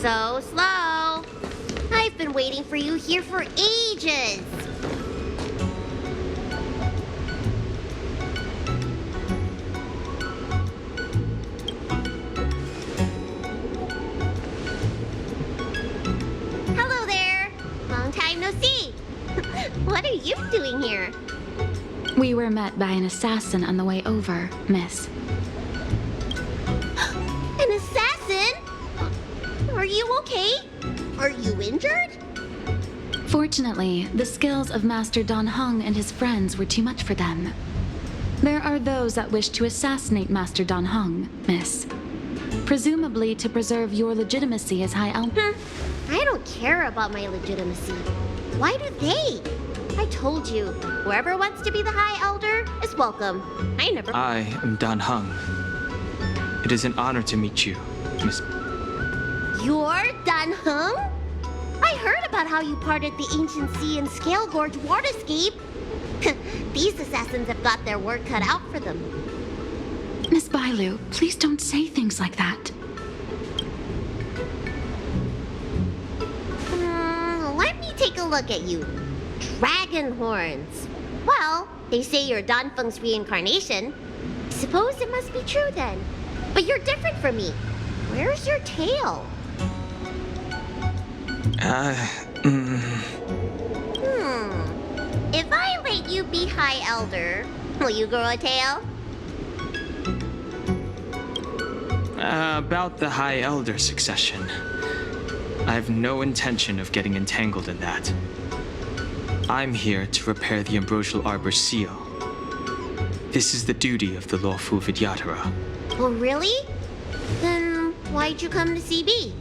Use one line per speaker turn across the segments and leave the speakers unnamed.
So slow. I've been waiting for you here for ages. Hello there. Long time no see. What are you doing here?
We were met by an assassin on the way over, miss.
An assassin? Are you okay? Are you injured?
Fortunately, the skills of Master Dan Heng and his friends were too much for them. There are those that wish to assassinate Master Dan Heng, miss. Presumably to preserve your legitimacy as High Elder.
I don't care about my legitimacy. Why do they? I told you, whoever wants to be the High Elder is welcome.
I am Dan Heng. It is an honor to meet you, Miss...
You're Dan Heng? I heard about how you parted the ancient sea and Scale Gorge waterscape. These assassins have got their work cut out for them.
Miss Bailu, please don't say things like that.
Let me take a look at you. Dragon horns. Well, they say you're Dan Feng's reincarnation. Suppose it must be true then. But you're different from me. Where's your tail? If I let you be High Elder, will you grow a tail?
About the High Elder succession. I have no intention of getting entangled in that. I'm here to repair the Ambrosial Arbor seal. This is the duty of the lawful Vidyadhara.
Oh, really? Then why'd you come to CB?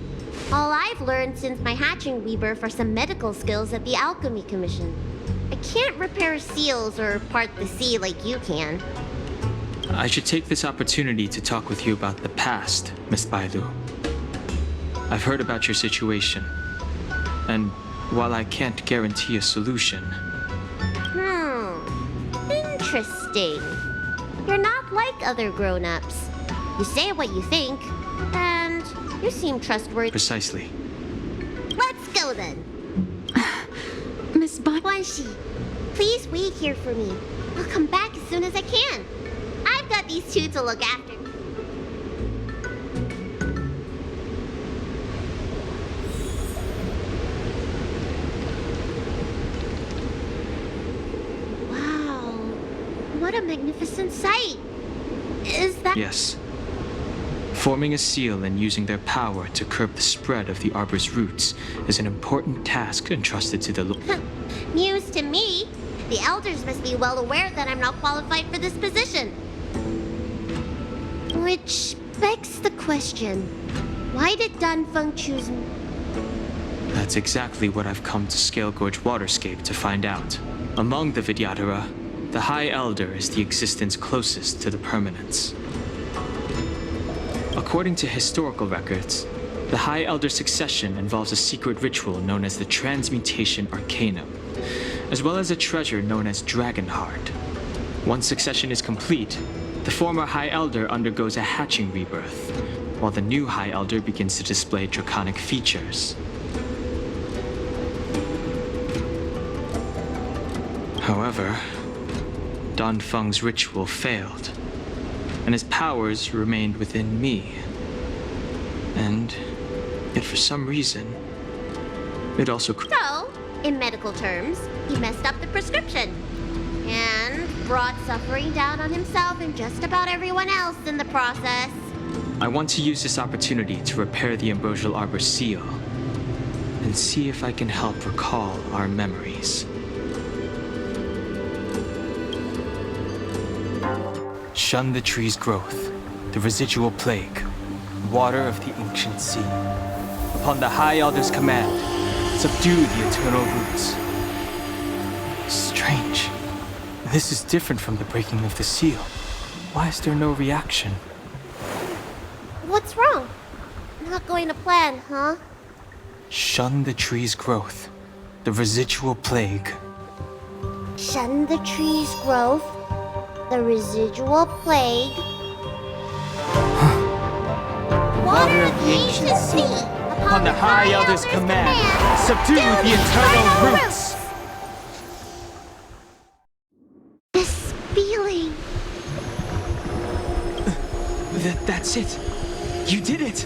All I've learned since my hatching rebirth are some medical skills at the Alchemy Commission. I can't repair seals or part the sea like you can.
I should take this opportunity to talk with you about the past, Miss Bailu. I've heard about your situation, and while I can't guarantee a solution...
Interesting. You're not like other grown-ups. You say what you think, and you seem trustworthy.
Precisely.
Let's go then.
Miss Bailu...
Guanxi, please wait here for me. I'll come back as soon as I can. I've got these two to look after. Wow, what a magnificent sight. Is that...
Yes. Forming a seal and using their power to curb the spread of the arbor's roots is an important task entrusted to the...
News to me. The elders must be well aware that I'm not qualified for this position. Which begs the question, why did Dan Feng choose me?
That's exactly what I've come to Scale Gorge Waterscape to find out. Among the Vidyadhara, the High Elder is the existence closest to the permanence. According to historical records, the High Elder succession involves a secret ritual known as the Transmutation Arcanum, as well as a treasure known as Dragon Heart. Once succession is complete, the former High Elder undergoes a hatching rebirth, while the new High Elder begins to display draconic features. However, Dan Feng's ritual failed, and his powers remained within me. And yet for some reason, it also...
So, in medical terms, he messed up the prescription. And brought suffering down on himself and just about everyone else in the process.
I want to use this opportunity to repair the Ambrosial Arbor seal and see if I can help recall our memories. Shun the tree's growth, the residual plague, water of the ancient sea. Upon the High Elder's command, subdue the eternal roots. Strange. This is different from the breaking of the seal. Why is there no reaction?
What's wrong? Not going to plan, huh?
Shun the tree's growth, the residual plague.
Shun the tree's growth, the residual plague. Water of the ancient sea,
Upon the High Elder's command, subdue the eternal roots!
This feeling.
That's it. You did it.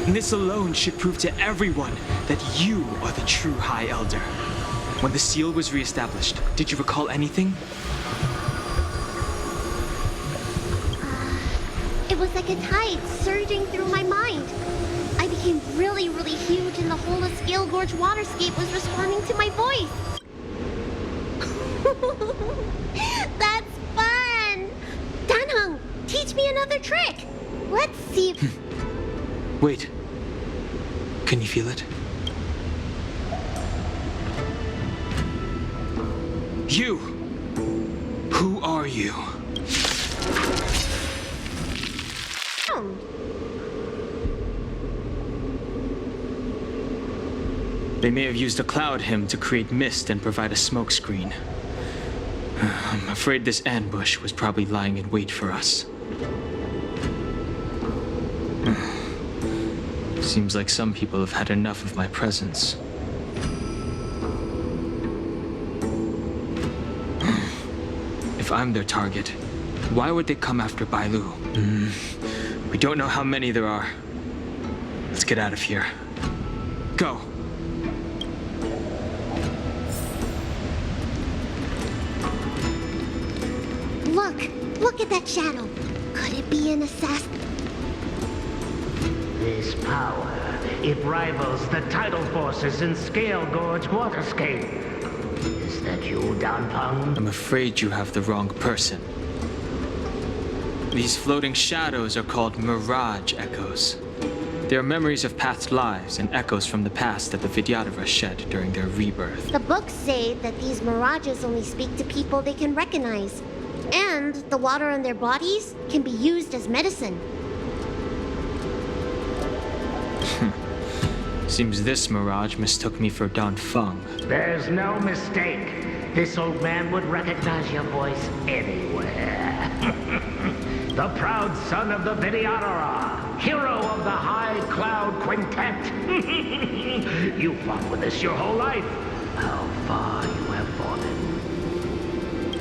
And this alone should prove to everyone that you are the true High Elder. When the seal was reestablished, did you recall anything?
It was like a tide surging through my mind. I became really, really huge, and the whole of Scale Gorge waterscape was responding to my voice. That's fun! Danhung, teach me another trick. Let's see if...
Wait. Can you feel it? You! Who are you? They may have used a cloud hymn to create mist and provide a smokescreen. I'm afraid this ambush was probably lying in wait for us. Seems like some people have had enough of my presence. If I'm their target, why would they come after Bailu? We don't know how many there are. Let's get out of here. Go!
Look at that shadow. Could it be an assassin?
This power, it rivals the tidal forces in Scale Gorge waterscape. Is that you, Danpeng?
I'm afraid you have the wrong person. These floating shadows are called mirage echoes. They are memories of past lives and echoes from the past that the Vidyadhara shed during their rebirth.
The books say that these mirages only speak to people they can recognize. And the water on their bodies can be used as medicine.
Seems this mirage mistook me for Danfeng.
There's no mistake. This old man would recognize your voice anywhere. The proud son of the Vidyadhara, hero of the High Cloud Quintet. You fought with us your whole life. How far you have fallen.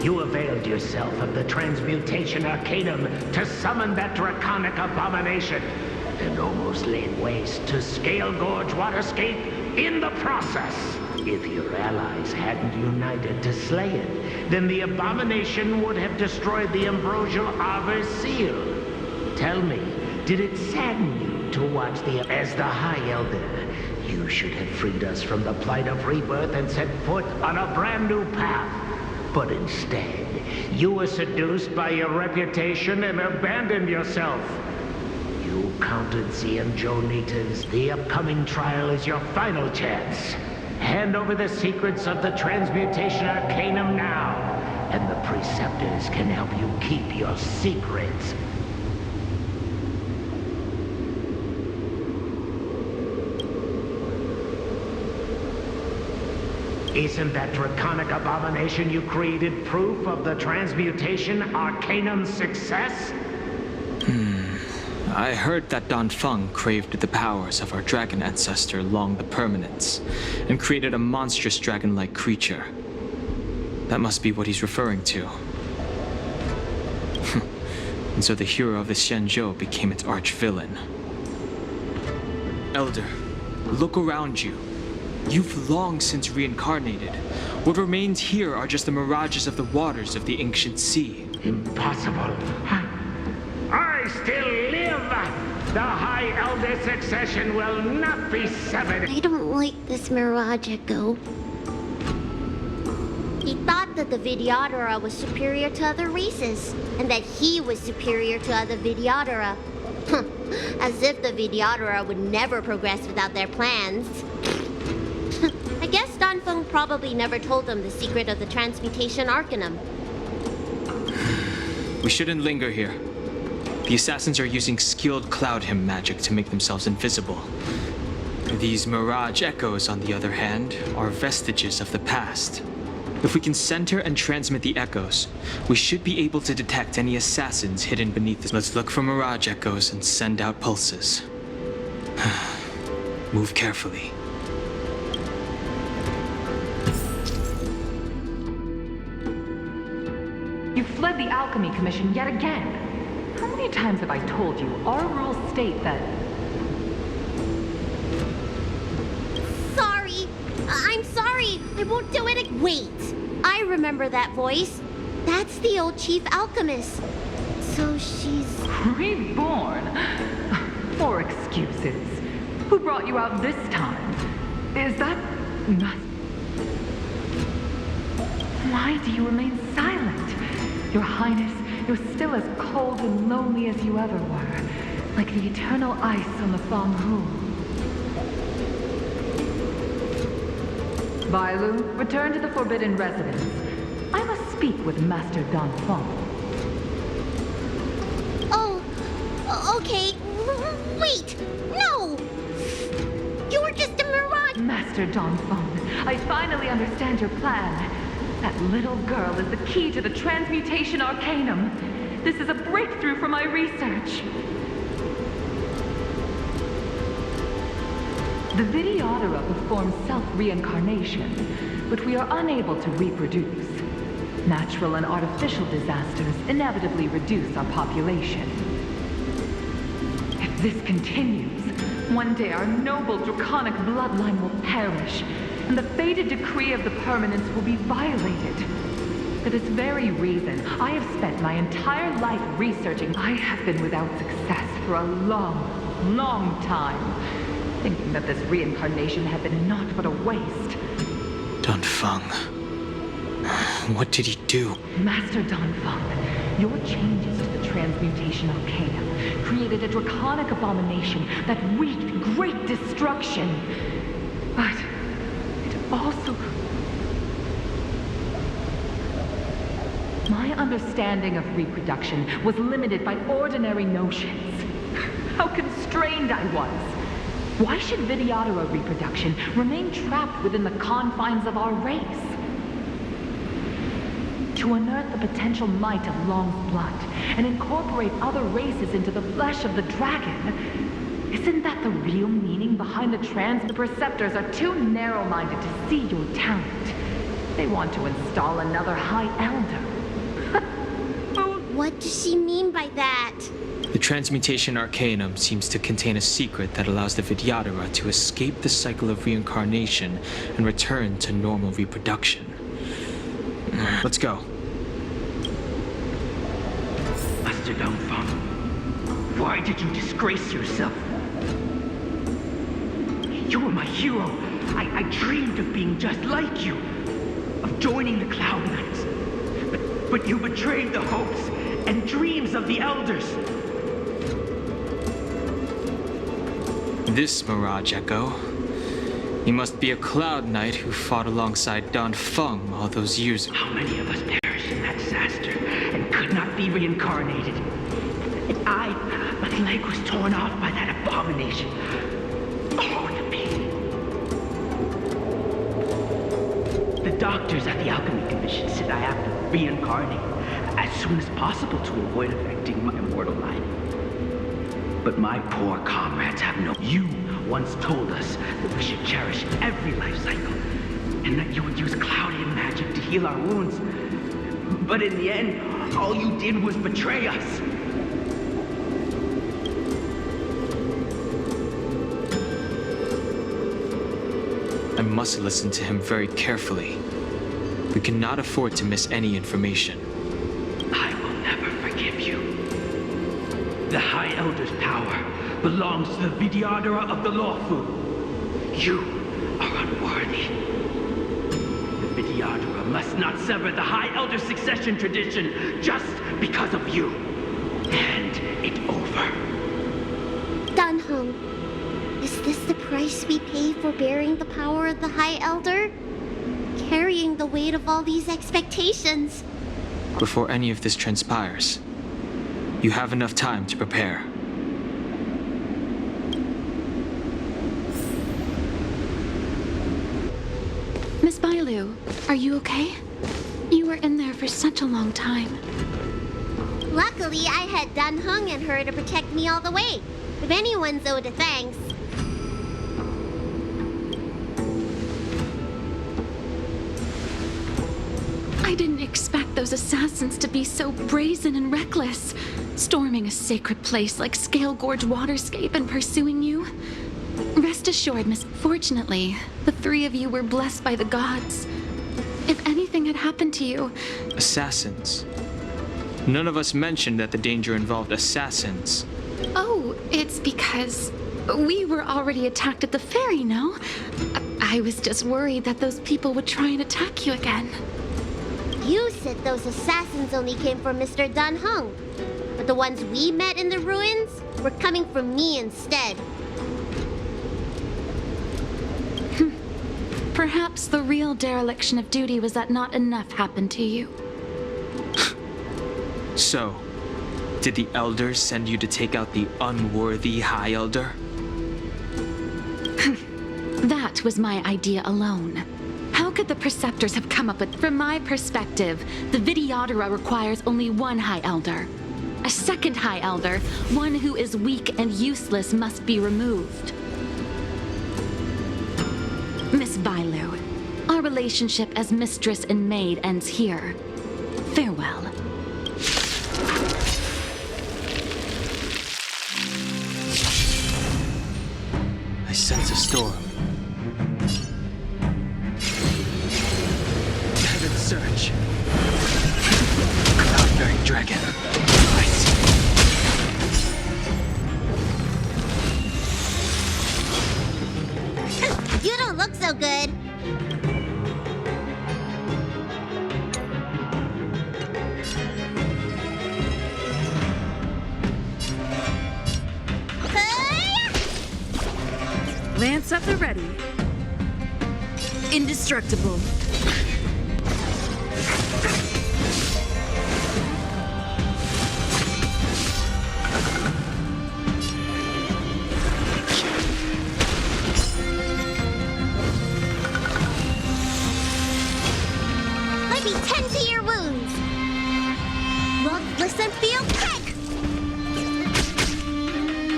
You availed yourself of the Transmutation Arcanum to summon that draconic abomination, and almost laid waste to Scale Gorge waterscape in the process. If your allies hadn't united to slay it, then the abomination would have destroyed the ambrosial arbor seal. Tell me, did it sadden you to watch as the High Elder, you should have freed us from the plight of rebirth and set foot on a brand new path. But instead, you were seduced by your reputation and abandoned yourself. You counted Xianzhou natives. The upcoming trial is your final chance. Hand over the secrets of the Transmutation Arcanum now, and the Preceptors can help you keep your secrets. Isn't that draconic abomination you created proof of the Transmutation Arcanum's success?
I heard that Danfeng craved the powers of our dragon ancestor Long the Permanence, and created a monstrous dragon-like creature. That must be what he's referring to. And so the hero of the Xianzhou became its arch-villain. Elder, look around you. You've long since reincarnated. What remains here are just the mirages of the waters of the ancient sea.
Impossible. I still live! The High Elder succession will not be severed.
I don't like this mirage echo. He thought that the Vidyadhara was superior to other races, and that he was superior to other Vidyadhara. As if the Vidyadhara would never progress without their plans. I guess Danfeng probably never told them the secret of the Transmutation Arcanum.
We shouldn't linger here. The assassins are using skilled cloud hymn magic to make themselves invisible. These mirage echoes, on the other hand, are vestiges of the past. If we can center and transmit the echoes, we should be able to detect any assassins hidden beneath this. Let's look for mirage echoes and send out pulses. Move carefully.
You fled the Alchemy Commission yet again. How many times have I told you our rules state that...
Sorry. I'm sorry. I won't do it. Wait. I remember that voice. That's the old chief alchemist. So she's...
Reborn? For excuses. Who brought you out this time? Is that... Why do you remain silent? Your Highness, you're still as cold and lonely as you ever were. Like the eternal ice on the Fanghu. Bailu, return to the Forbidden Residence. I must speak with Master Don Fong.
Oh, okay. Wait! No! You're just a mirage!
Master Don Fong, I finally understand your plan. That little girl is the key to the transmutation arcanum. This is a breakthrough for my research. The Vidyadhara performs self-reincarnation, but we are unable to reproduce. Natural and artificial disasters inevitably reduce our population. If this continues, one day our noble draconic bloodline will perish, and the fated decree of the permanence will be violated. For this very reason, I have spent my entire life researching. I have been without success for a long, long time, thinking that this reincarnation had been naught but a waste.
Don Feng. What did he do?
Master Don Feng, your changes to the transmutation arcana created a draconic abomination that wreaked great destruction. But it also... My understanding of reproduction was limited by ordinary notions. How constrained I was. Why should Vidyadhara reproduction remain trapped within the confines of our race? To unearth the potential might of Long's blood and incorporate other races into the flesh of the dragon, isn't that the real meaning behind the trans? The Perceptors are too narrow-minded to see your talent. They want to install another High Elder.
What does she mean by that?
The transmutation arcanum seems to contain a secret that allows the Vidyadhara to escape the cycle of reincarnation and return to normal reproduction. Let's go.
Master Don Feng, why did you disgrace yourself? You were my hero. I dreamed of being just like you, of joining the Cloud Knights. But you betrayed the hopes and dreams of the Elders.
This Mirage Echo. He must be a Cloud Knight who fought alongside Don Feng all those years ago.
How many of us perished in that disaster and could not be reincarnated? And my leg was torn off by that abomination. Oh, the pain. The doctors at the Alchemy Commission said I have to reincarnate as soon as possible to avoid affecting my mortal life. But my poor comrades have no... You once told us that we should cherish every life cycle, and that you would use cloudy magic to heal our wounds. But in the end, all you did was betray us.
I must listen to him very carefully. We cannot afford to miss any information.
I will never forgive you. The High Elder's power belongs to the Vidyadhara of the Lawfu. You are unworthy. The Vidyadhara must not sever the High Elder succession tradition just because of you. Hand it over.
Don Hung, is this the price we pay for bearing the power of the High Elder? Carrying the weight of all these expectations.
Before any of this transpires, you have enough time to prepare.
Miss Bailu, are you okay? You were in there for such a long time.
Luckily, I had Don Hung and her to protect me all the way. If anyone's owed a thanks.
I didn't expect those assassins to be so brazen and reckless, storming a sacred place like Scale Gorge Waterscape and pursuing you. Rest assured, Miss. Fortunately, the three of you were blessed by the gods. If anything had happened to you...
Assassins. None of us mentioned that the danger involved assassins.
Oh, it's because we were already attacked at the ferry, no? I was just worried that those people would try and attack you again.
You said those assassins only came from Mr. Dan Heng, but the ones we met in the ruins were coming from me instead.
Perhaps the real dereliction of duty was that not enough happened to you.
So, did the elders send you to take out the unworthy High Elder?
That was my idea alone. How could the Preceptors have come up with... From my perspective, the Videodora requires only one High Elder. A second High Elder, one who is weak and useless, must be removed. Miss Bailu, our relationship as mistress and maid ends here. Farewell.
I sense a storm. Heaven surge. Cloud-bearing dragon. Rise.
You don't look so good.
Lance at the ready. Indestructible.
Let me tend to your wounds. Look, listen, feel, kick!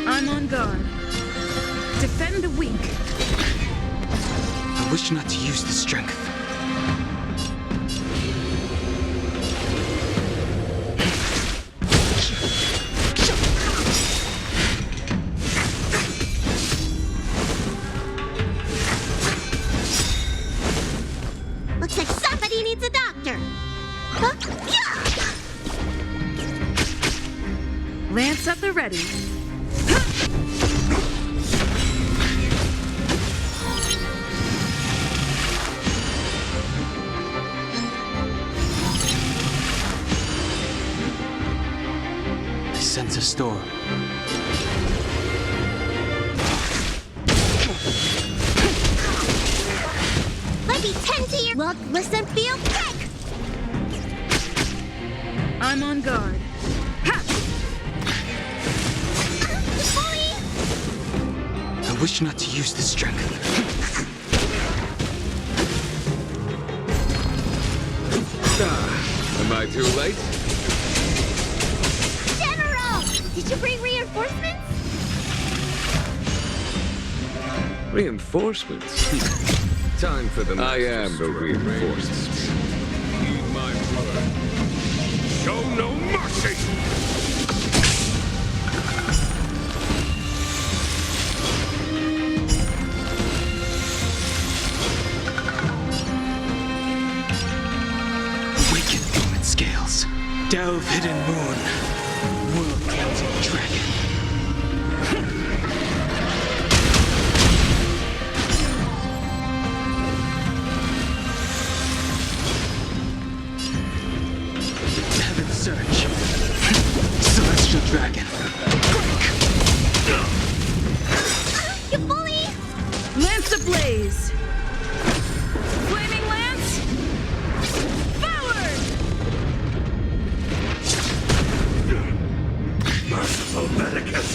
I'm on guard. Defend the weak.
I wish not to use the strength.
Looks like somebody needs a doctor. Huh?
Lance at the ready.
I sense a storm.
Let me tend to your... Look, listen, feel, kick!
I'm on guard.
Bully!
I wish not to use the strength.
Am I too late?
General! Did you bring reinforcements?
Reinforcements? Time for them. I am the reinforcements. Heed my word. Show no mercy!
Awaken, human scales. Delve, hidden moon. World-cleansing dragon. Heaven surge. Celestial dragon.
You bully!
Lance ablaze. Flaming lance. Forward!
Merciful Medicus.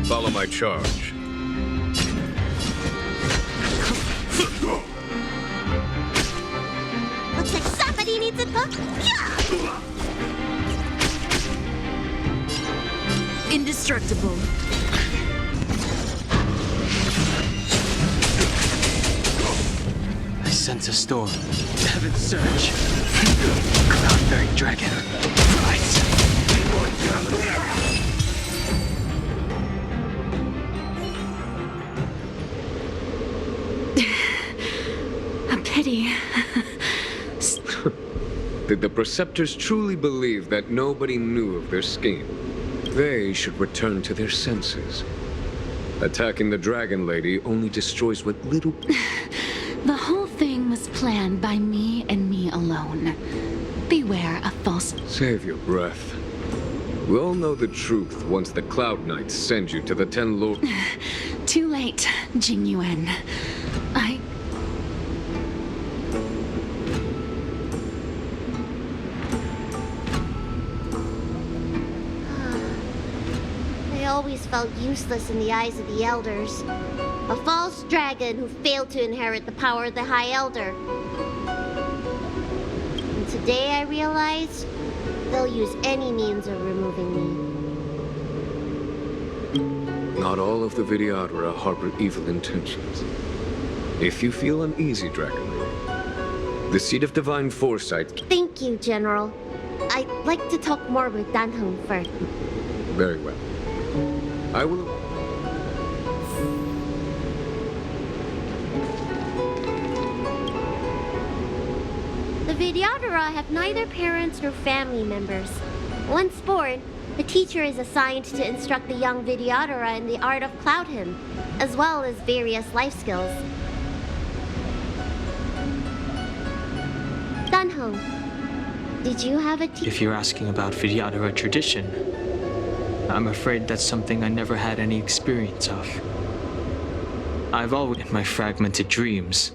Follow my charge.
Looks like somebody needs a hook.
Indestructible.
I sense a storm. Heaven surge. Cloud-bearing dragon. Rise.
A pity.
Did the Preceptors truly believe that nobody knew of their scheme? They should return to their senses. Attacking the Dragon Lady only destroys what little...
The whole thing was planned by me and me alone. Beware of false...
Save your breath. We all know the truth once the Cloud Knights send you to the 10 Lord...
Too late, Jing Yuan.
I always felt useless in the eyes of the elders. A false dragon who failed to inherit the power of the High Elder. And today I realized they'll use any means of removing me.
Not all of the Vidyadhara harbor evil intentions. If you feel uneasy, Dragon Lord, the seed of divine foresight...
Thank you, General. I'd like to talk more with Danheng first.
Very well. I will...
The Vidyadhara have neither parents nor family members. Once born, the teacher is assigned to instruct the young Vidyadhara in the art of Cloud Hymn, as well as various life skills. Danheng, did you have a teacher?
If you're asking about Vidyadhara tradition, I'm afraid that's something I never had any experience of. I've always, in my fragmented dreams,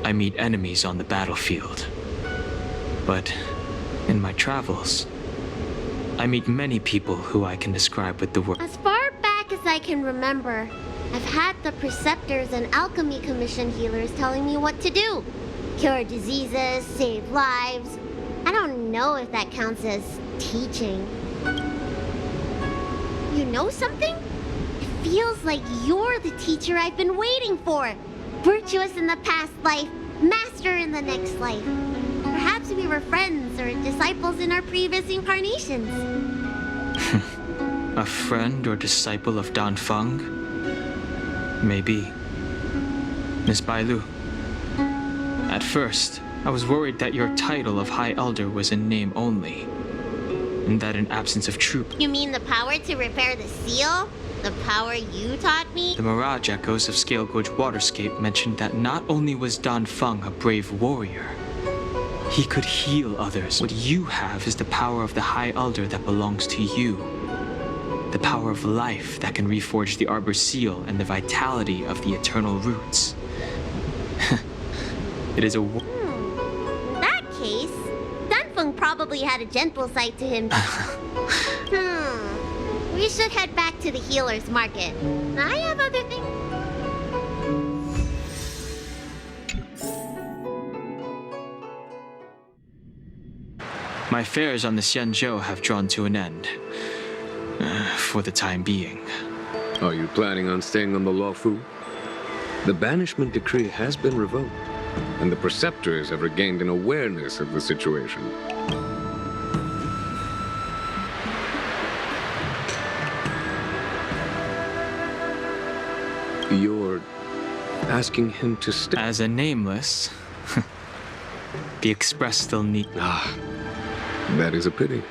I meet enemies on the battlefield. But in my travels, I meet many people who I can describe with the word.
As far back as I can remember, I've had the Preceptors and Alchemy Commission healers telling me what to do. Cure diseases, save lives. I don't know if that counts as teaching. You know something? It feels like you're the teacher I've been waiting for. Virtuous in the past life, master in the next life. Perhaps we were friends or disciples in our previous incarnations.
A friend or disciple of Dan Feng? Maybe. Miss Bailu. At first, I was worried that your title of High Elder was in name only, and that in absence of troop.
You mean the power to repair the seal? The power you taught me?
The Mirage Echoes of Scale Gorge Waterscape mentioned that not only was Dan Feng a brave warrior, he could heal others. What you have is the power of the High Elder that belongs to you. The power of life that can reforge the Arbor Seal and the vitality of the eternal roots. It is a...
In that case, Danfeng probably had a gentle side to him. We should head back to the healer's market. I have other things.
My fares on the Xianzhou have drawn to an end. For the time being.
Are you planning on staying on the Luofu? The banishment decree has been revoked, and the Preceptors have regained an awareness of the situation. You're asking him to stay?
As a nameless, the Express still need...
Ah, that is a pity.